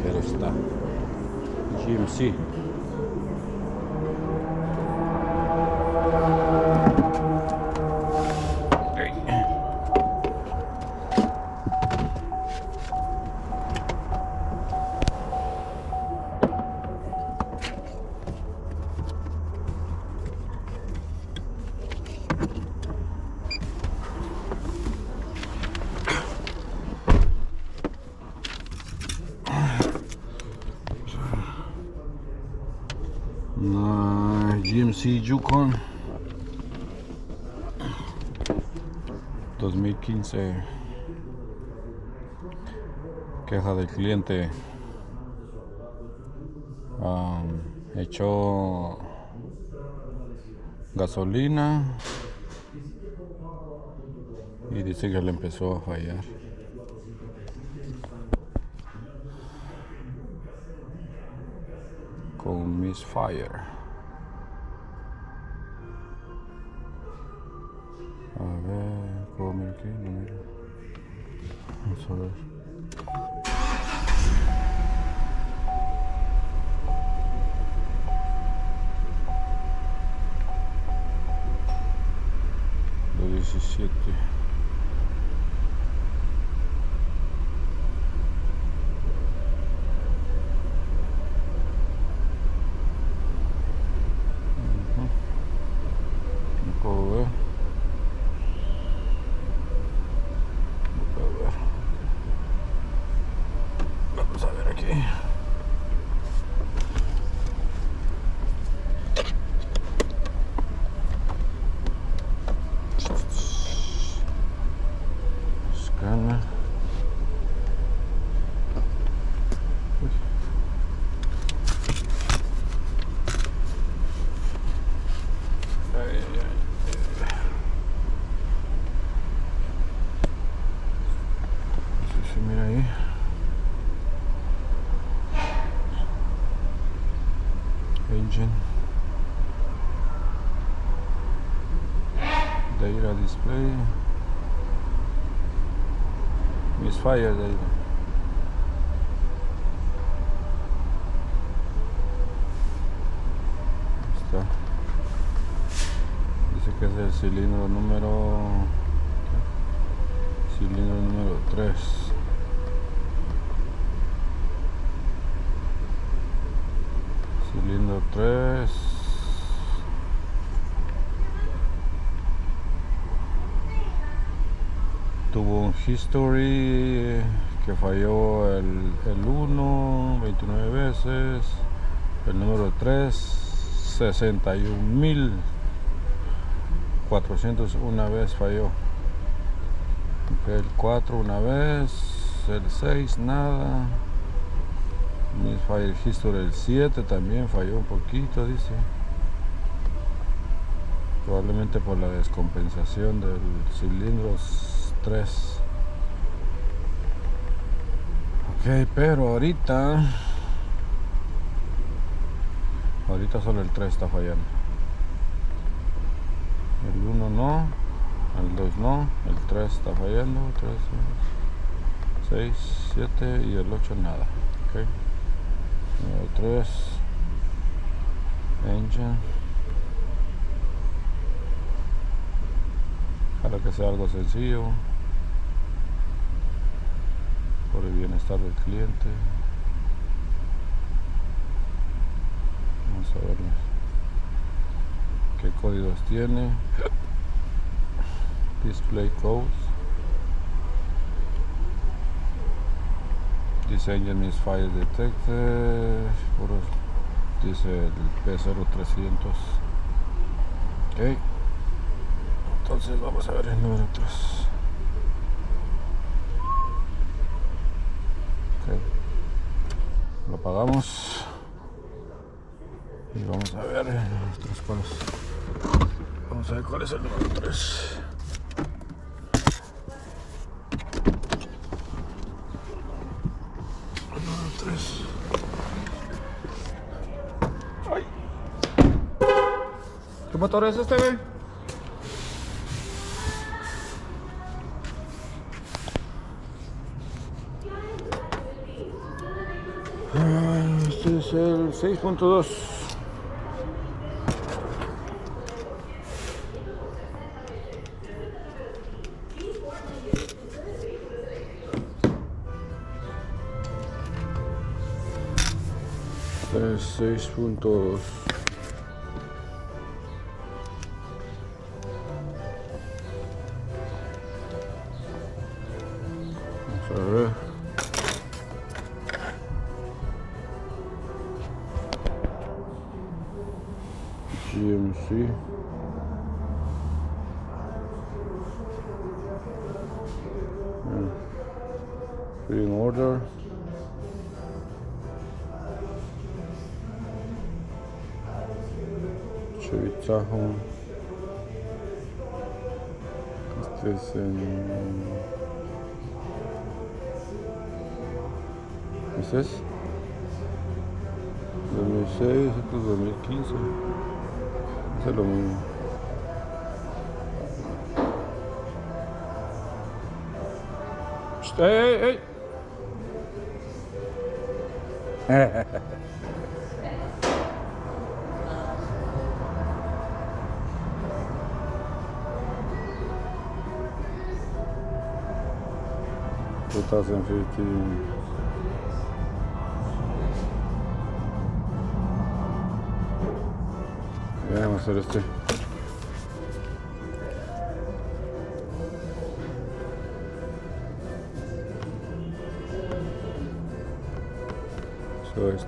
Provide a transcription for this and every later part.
Quiero estar GMC. GMC Yukon 2015. Queja del cliente. Echó gasolina y dice que le empezó a fallar. Con Misfire. A ver, ¿cómo aquí? Vamos a ver. Lo 17. Vamos a ver aquí. Escala. Mira ahí. Engine. Data display. Misfire data. Está. Dice que es el cilindro número 3. Cilindro 3. Tuvo un history que falló el 1 29 veces, el número 3 61.401 vez falló, el 4 una vez, el 6 nada. Misfire history, el 7 también falló un poquito, dice, probablemente por la descompensación del cilindro 3. Ok, pero ahorita solo el 3 está fallando. El 1 no, el 2 no, el 3 está fallando, 3, 6, 7 y el 8 nada. Ok, número 3, engine. Para que sea algo sencillo, por el bienestar del cliente. Vamos a ver qué códigos tiene. Display codes. Dice engine misfire detected. Dice el P0300. Ok, entonces vamos a ver el número 3. Okay. Lo apagamos y vamos a ver los cuáles. Vamos a ver cuál es el número 3. motor es este, güey? Este es el 6.2. Es 6.2. Vamos a ver. GMC. Free in order. Chevy Tahoe. Este es en... ¿Ese es? 2006, este es 2015. Ese es lo mismo. ¡Ey! Vamos a hacer este. Hey,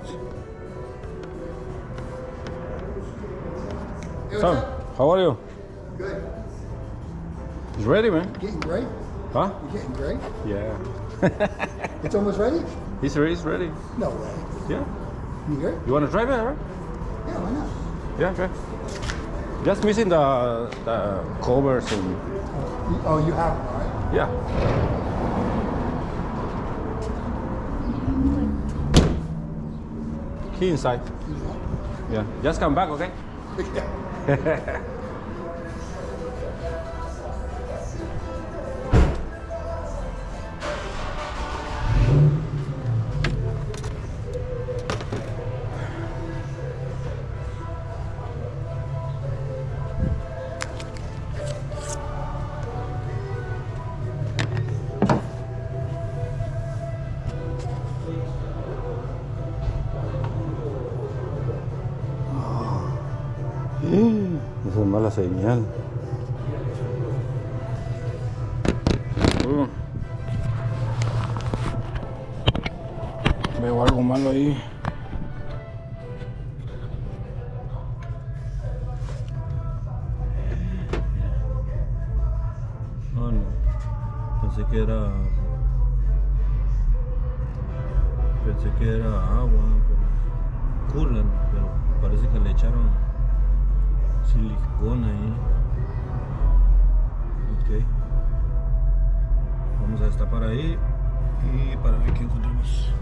So, how are you? Good. It's ready, man. Getting gray? Huh? You getting gray? Yeah. It's almost ready? He's ready. No way. Yeah. You good? You want to drive it, right? Yeah, why not? Yeah, okay. Just missing the covers and Oh, you have one, all right? yeah. Key inside. Yeah. Just come back, okay? Yeah. Esa es mala señal. Veo algo malo ahí. Oh, no. Pensé que era agua, pero coolant, pero parece que le echaron silicona ahí. Ok. Vamos a destapar ahí y para ver qué encontramos.